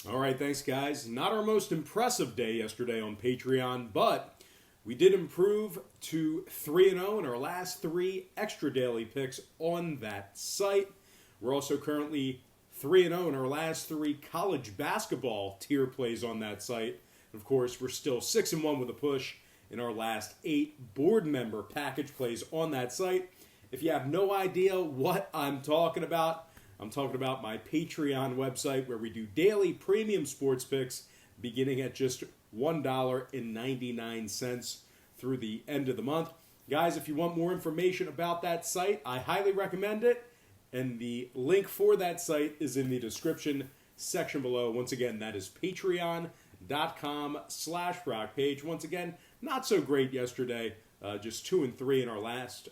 All right, thanks, guys. Not our most impressive day yesterday on Patreon, but we did improve to 3-0 in our last three extra daily picks on that site. We're also currently 3-0 in our last three college basketball tier plays on that site. Of course, we're still 6-1 with a push in our last 8 board member package plays on that site. If you have no idea what I'm talking about my Patreon website where we do daily premium sports picks beginning at just $1.99 through the end of the month. Guys, if you want more information about that site, I highly recommend it. And the link for that site is in the description section below. Once again, that is patreon.com/BrockPage. Once again, not so great yesterday. Just 2-3 in our last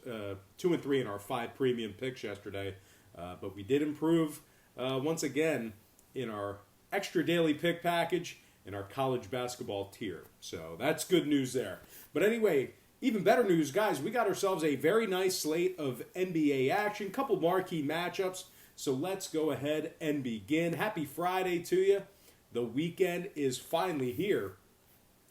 2-3 in our 5 premium picks yesterday. But we did improve once again in our extra daily pick package in our college basketball tier. So that's good news there. But anyway, even better news, guys. We got ourselves a very nice slate of NBA action, couple marquee matchups. So let's go ahead and begin. Happy Friday to you. The weekend is finally here.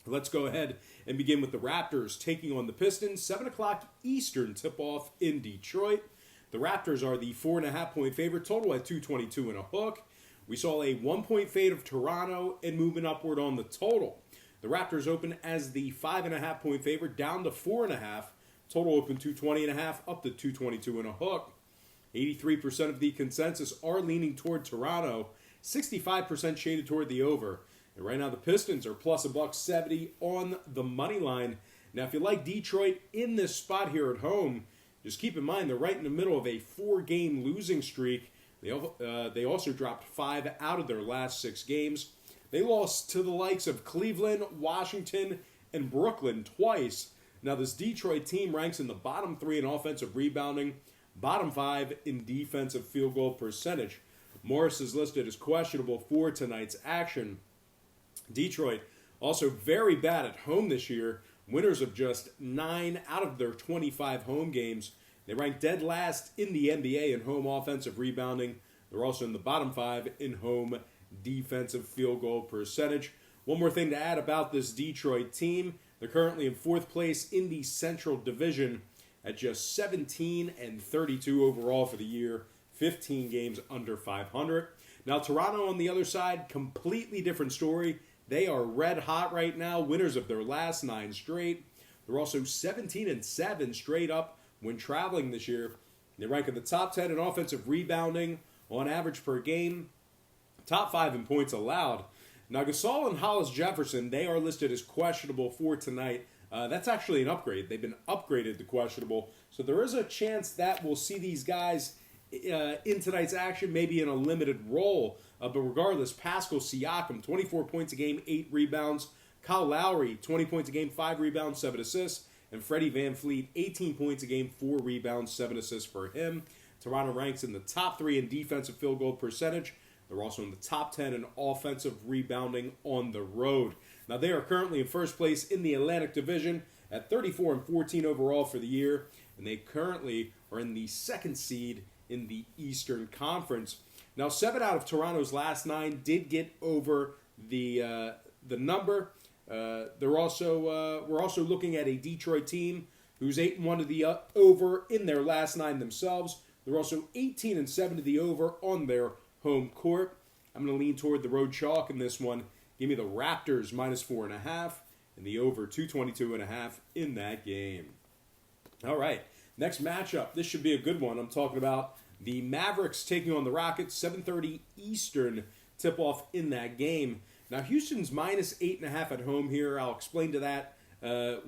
Let's go ahead and begin with the Raptors taking on the Pistons. 7 o'clock Eastern tip-off in Detroit. The Raptors are the 4.5-point favorite, total at 222 and a hook. We saw a 1-point fade of Toronto and movement upward on the total. The Raptors open as the 5.5-point favorite, down to 4.5. Total open 220.5, up to 222 and a hook. 83% of the consensus are leaning toward Toronto, 65% shaded toward the over. And right now the Pistons are plus $1.70 on the money line. Now if you like Detroit in this spot here at home, just keep in mind they're right in the middle of a 4-game losing streak. They also dropped 5 out of their last 6 games. They lost to the likes of Cleveland, Washington, and Brooklyn twice. Now this Detroit team ranks in the bottom 3 in offensive rebounding, bottom 5 in defensive field goal percentage. Morris is listed as questionable for tonight's action. Detroit also very bad at home this year. Winners of just 9 out of their 25 home games. They rank dead last in the NBA in home offensive rebounding. They're also in the bottom 5 in home defensive field goal percentage. One more thing to add about this Detroit team. They're currently in 4th place in the Central Division at just 17-32 overall for the year. 15 games under 500. Now Toronto on the other side, completely different story. They are red hot right now, winners of their last 9 straight. They're also 17-7 straight up when traveling this year. They rank in the top 10 in offensive rebounding on average per game, top 5 in points allowed. Now Gasol and Hollis Jefferson, they are listed as questionable for tonight. That's actually an upgrade. They've been upgraded to questionable. So there is a chance that we'll see these guys in tonight's action, maybe in a limited role. But regardless, Pascal Siakam, 24 points a game, 8 rebounds. Kyle Lowry, 20 points a game, 5 rebounds, 7 assists. And Freddie VanVleet, 18 points a game, 4 rebounds, 7 assists for him. Toronto ranks in the top 3 in defensive field goal percentage. They're also in the top 10 in offensive rebounding on the road. Now they are currently in first place in the Atlantic Division at 34-14 overall for the year. And they currently are in the 2nd seed in the Eastern Conference. Now, 7 out of Toronto's last 9 did get over the number. We're also looking at a Detroit team who's 8-1 to the over in their last 9 themselves. They're also 18-7 to the over on their home court. I'm going to lean toward the road chalk in this one. Give me the Raptors minus 4.5 and the over 222.5 in that game. All right, next matchup. This should be a good one. I'm talking about the Mavericks taking on the Rockets, 7:30 Eastern tip-off in that game. Now, Houston's minus 8.5 at home here. I'll explain to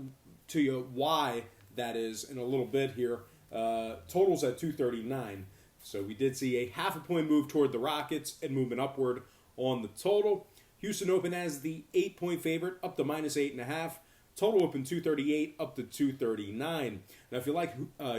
you why that is in a little bit here. Totals at 239. So we did see a half a point move toward the Rockets and movement upward on the total. Houston opened as the 8-point favorite, up to minus 8.5. Total open 238, up to 239. Now, if you like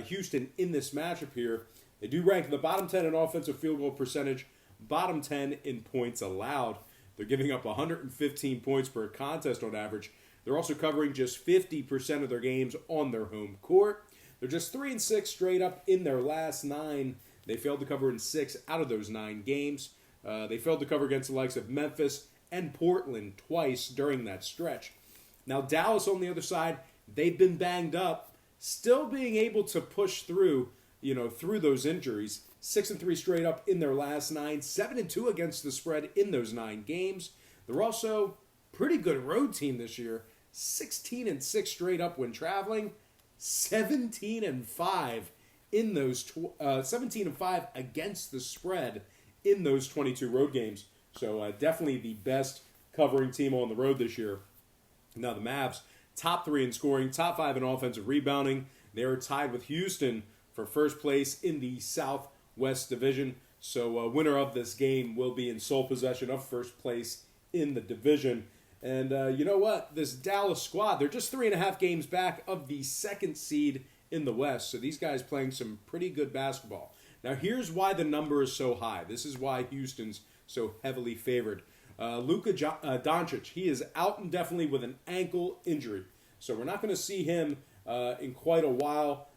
Houston in this matchup here, they do rank in the bottom 10 in offensive field goal percentage, bottom 10 in points allowed. They're giving up 115 points per contest on average. They're also covering just 50% of their games on their home court. They're just 3-6 straight up in their last 9. They failed to cover in 6 out of those 9 games. They failed to cover against the likes of Memphis and Portland twice during that stretch. Now, Dallas on the other side, they've been banged up, still being able to push through, through those injuries. 6-3 straight up in their last 9, 7-2 against the spread in those 9 games. They're also pretty good road team this year. 16-6 straight up when traveling, 17-5 in those 17-5 against the spread in those 22 road games. So definitely the best covering team on the road this year. Now the Mavs, top 3 in scoring, top 5 in offensive rebounding. They are tied with Houston for first place in the Southwest Division. So winner of this game will be in sole possession of first place in the division. And you know what? This Dallas squad, they're just 3.5 games back of the second seed in the West. So these guys playing some pretty good basketball. Now here's why the number is so high. This is why Houston's so heavily favored. Luka Doncic, he is out indefinitely with an ankle injury. So we're not going to see him in quite a while.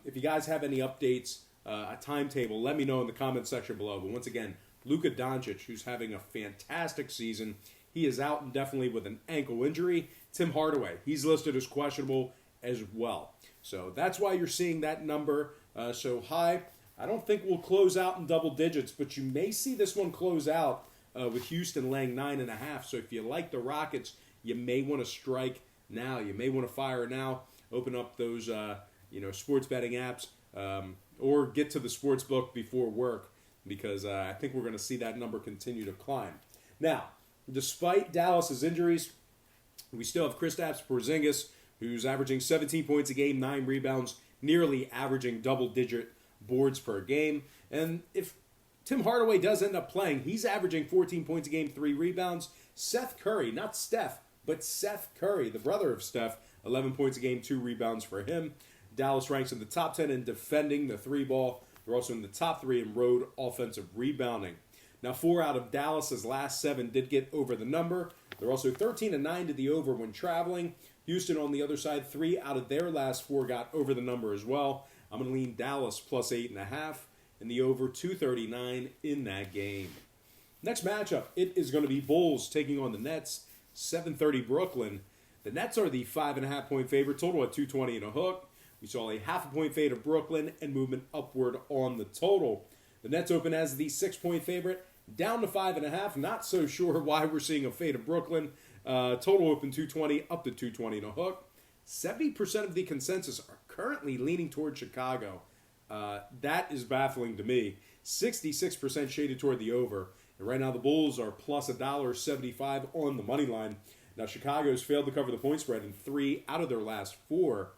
If you guys have any updates, a timetable, let me know in the comment section below. But once again, Luka Doncic, who's having a fantastic season, he is out indefinitely with an ankle injury. Tim Hardaway, he's listed as questionable as well. So that's why you're seeing that number so high. I don't think we'll close out in double digits, but you may see this one close out with Houston laying 9.5. So if you like the Rockets, you may want to strike now. You may want to fire now. Open up those sports betting apps or get to the sports book before work, because I think we're going to see that number continue to climb. Now, despite Dallas's injuries, we still have Kristaps Porzingis, who's averaging 17 points a game, 9 rebounds, nearly averaging double-digit boards per game. And if Tim Hardaway does end up playing, he's averaging 14 points a game, 3 rebounds. Seth Curry, not Steph, but Seth Curry, the brother of Steph, 11 points a game, 2 rebounds for him. Dallas ranks in the top 10 in defending the 3-ball. They're also in the top 3 in road offensive rebounding. Now, 4 out of Dallas's last 7 did get over the number. They're also 13-9 to the over when traveling. Houston, on the other side, 3 out of their last 4 got over the number as well. I'm going to lean Dallas plus 8.5 and the over 239 in that game. Next matchup, it is going to be Bulls taking on the Nets, 7:30 Brooklyn. The Nets are the 5.5-point favorite, total at 220 and a hook. We saw a 0.5-point fade of Brooklyn and movement upward on the total. The Nets open as the 6-point favorite, down to 5.5. Not so sure why we're seeing a fade of Brooklyn. Total open 220, up to 220 and a hook. 70% of the consensus are currently leaning toward Chicago. That is baffling to me. 66% shaded toward the over. And right now the Bulls are plus $1.75 on the money line. Now Chicago's failed to cover the point spread in 3 out of their last 4.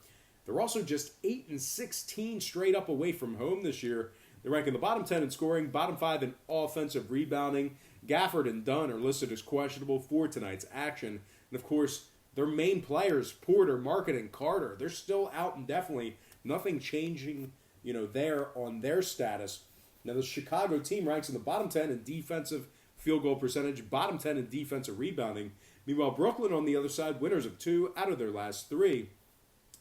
They're also just 8-16 straight up away from home this year. They're ranking the bottom 10 in scoring, bottom 5 in offensive rebounding. Gafford and Dunn are listed as questionable for tonight's action. And of course, their main players, Porter, Market, and Carter, they're still out indefinitely. Nothing changing, there on their status. Now, the Chicago team ranks in the bottom 10 in defensive field goal percentage, bottom 10 in defensive rebounding. Meanwhile, Brooklyn on the other side, winners of 2 out of their last 3.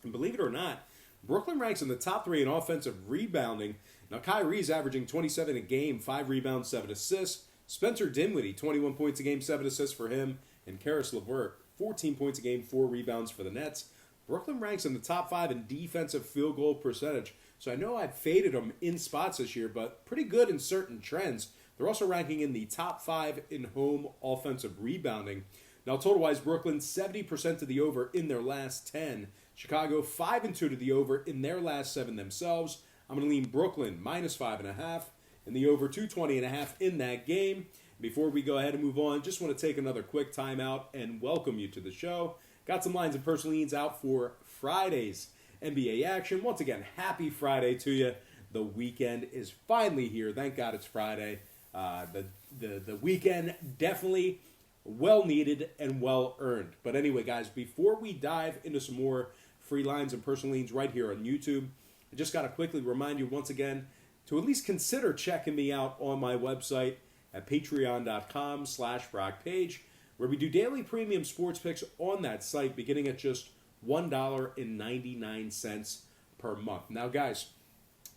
And believe it or not, Brooklyn ranks in the top 3 in offensive rebounding. Now, Kyrie's averaging 27 a game, 5 rebounds, 7 assists. Spencer Dinwiddie, 21 points a game, 7 assists for him. And Karis LeVert, 14 points a game, 4 rebounds for the Nets. Brooklyn ranks in the top 5 in defensive field goal percentage. So I know I've faded them in spots this year, but pretty good in certain trends. They're also ranking in the top 5 in home offensive rebounding. Now, total-wise, Brooklyn 70% to the over in their last 10. Chicago 5-2 to the over in their last 7 themselves. I'm going to lean Brooklyn minus 5.5 and the over 220.5 in that game. Before we go ahead and move on, just want to take another quick timeout and welcome you to the show. Got some lines and personal leans out for Friday's NBA action. Once again, happy Friday to you. The weekend is finally here. Thank God it's Friday. The weekend definitely well needed and well earned. But anyway, guys, before we dive into some more free lines and personal leans right here on YouTube, I just got to quickly remind you once again to at least consider checking me out on my website at patreon.com/BrockPage, where we do daily premium sports picks on that site beginning at just $1.99 per month. Now, guys,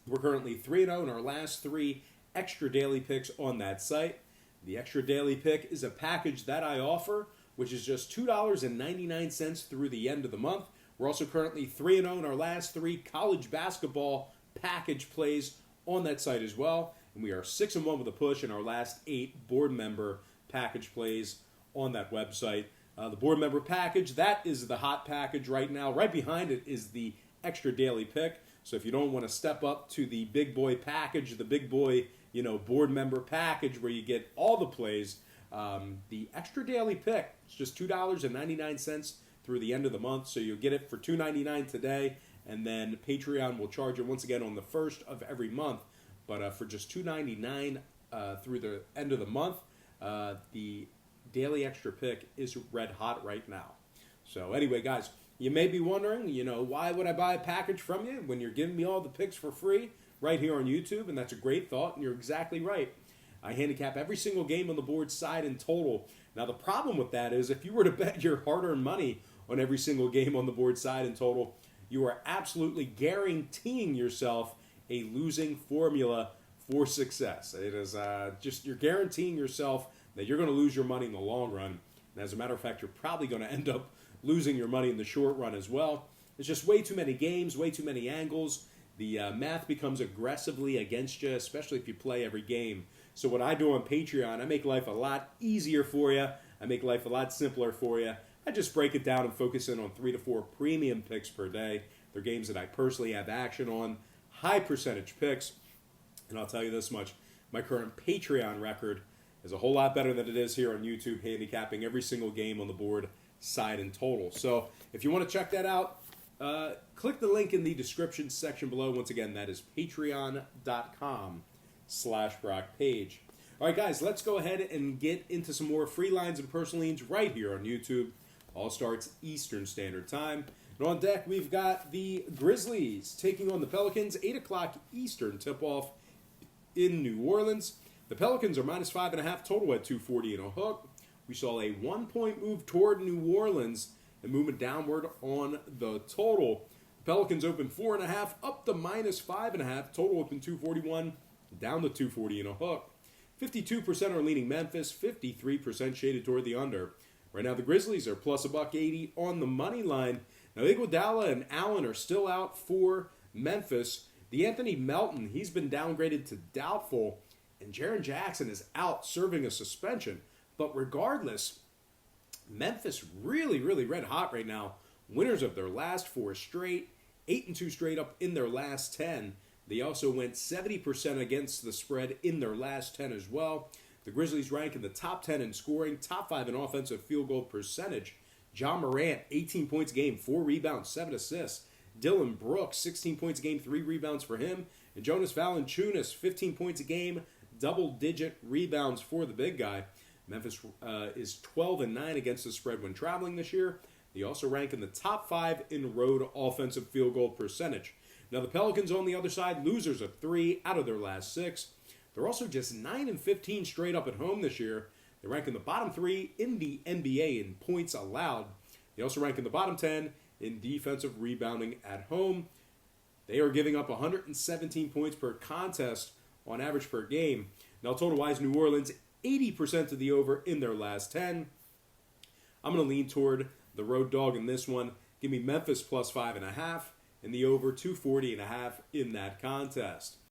we're currently 3-0 in our last 3 extra daily picks on that site. The extra daily pick is a package that I offer, which is just $2.99 through the end of the month. We're also currently 3-0 in our last 3 college basketball package plays on that site as well. And we are 6-1 with a push in our last 8 board member package plays on that website. The board member package, that is the hot package right now. Right behind it is the extra daily pick. So if you don't want to step up to the big boy package, the big boy, board member package where you get all the plays, the extra daily pick is just $2.99 through the end of the month. So you'll get it for $2.99 today, and then Patreon will charge it once again on the first of every month. But for just $2.99 through the end of the month, the daily extra pick is red hot right now. So anyway, guys, you may be wondering, why would I buy a package from you when you're giving me all the picks for free right here on YouTube? And that's a great thought, and you're exactly right. I handicap every single game on the board, side and total. Now, the problem with that is if you were to bet your hard-earned money on every single game on the board, side and total, you are absolutely guaranteeing yourself a losing formula for success. It is just you're guaranteeing yourself that you're going to lose your money in the long run. And as a matter of fact, you're probably going to end up losing your money in the short run as well. It's just way too many games, way too many angles. The math becomes aggressively against you, especially if you play every game. So what I do on Patreon, I make life a lot easier for you. I make life a lot simpler for you. I just break it down and focus in on 3 to 4 premium picks per day. They're games that I personally have action on, high percentage picks. And I'll tell you this much, my current Patreon record is a whole lot better than it is here on YouTube, handicapping every single game on the board, side and total. So if you want to check that out, click the link in the description section below. Once again, that is patreon.com/BrockPage. All right, guys, let's go ahead and get into some more free lines and personal leans right here on YouTube. All starts Eastern Standard Time. And on deck, we've got the Grizzlies taking on the Pelicans, 8 o'clock Eastern tip-off in New Orleans. The Pelicans are minus 5.5 total at 240 and a hook. We saw a 1-point move toward New Orleans and movement downward on the total. The Pelicans opened 4.5 up to minus 5.5. Total opened 241 down to 240 and a hook. 52% are leaning Memphis, 53% shaded toward the under. Right now the Grizzlies are plus $1.80 on the money line. Now Iguodala and Allen are still out for Memphis. The Anthony Melton, he's been downgraded to doubtful. And Jaren Jackson is out serving a suspension. But regardless, Memphis really red hot right now. Winners of their last 4 straight, 8-2 straight up in their last 10. They also went 70% against the spread in their last 10 as well. The Grizzlies rank in the top 10 in scoring, top 5 in offensive field goal percentage. John Morant, 18 points a game, 4 rebounds, 7 assists. Dylan Brooks, 16 points a game, 3 rebounds for him. And Jonas Valanciunas, 15 points a game, double-digit rebounds for the big guy. Memphis is 12-9 against the spread when traveling this year. They also rank in the top 5 in road offensive field goal percentage. Now the Pelicans on the other side, losers of 3 out of their last 6. They're also just 9-15 straight up at home this year. They rank in the bottom 3 in the NBA in points allowed. They also rank in the bottom 10 in defensive rebounding at home. They are giving up 117 points per contest on average per game. Now total-wise, New Orleans, 80% of the over in their last 10. I'm going to lean toward the road dog in this one. Give me Memphis plus 5.5 and the over 240.5 in that contest.